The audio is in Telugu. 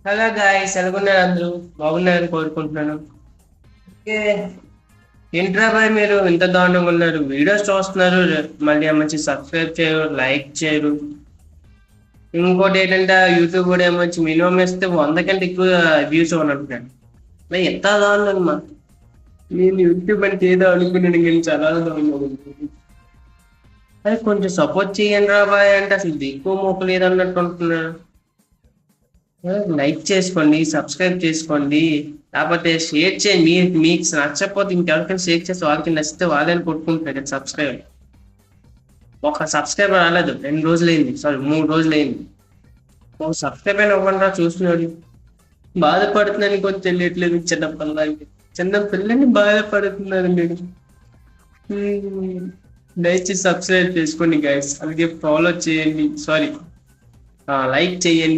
హలో గాయ్స్, ఎలాగున్నారు అందరూ? బాగున్నారని కోరుకుంటున్నాను. ఓకే. ఏంట్రా బాయ్, మీరు ఇంత దారుణంగా ఉన్నారు? వీడియోస్ చూస్తున్నారు, మళ్ళీ మంచి సబ్స్క్రైబ్ చేయరు, లైక్ చేయరు. ఇంకోటి ఏంటంటే యూట్యూబ్ కూడా ఏమొచ్చి మినిమం వేస్తే 100 కంటే ఎక్కువ వ్యూస్ అంటున్నాడు. మరి ఎంత దారుణం మా. నేను యూట్యూబ్ అంటే ఏదో అనుకున్నాను, కానీ చాలా దారుణంగా ఉంది. అరే కొంచెం సపోర్ట్ చేయండి రా బాయ్ అంటే అసలు దిక్కు మొక్కు లేదన్నట్టు అంటున్నాడు. లైక్ చేసుకోండి, సబ్స్క్రైబ్ చేసుకోండి, లేకపోతే షేర్ చేయండి. మీకు నచ్చకపోతే ఇంకెవరికైనా షేర్ చేస్తే వాళ్ళకి నచ్చితే వాళ్ళని కొట్టుకుంటున్నారు కదా సబ్స్క్రైబ్. ఒక సబ్స్క్రైబర్ రాలేదు, 2 రోజులైంది, సారీ 3 రోజులైంది. ఒక సబ్స్క్రైబర్ ఇవ్వండి చూస్తున్నాడు. బాధపడుతున్నాను, కొంచెం తెలియట్లేదు. చిన్న పిల్లలకి, చిన్న పిల్లని బాధపడుతున్నారు మీరు. దయచేసి సబ్స్క్రైబ్ చేసుకోండి గైస్, అలాగే ఫాలో చేయండి, సారీ లైక్ చేయండి.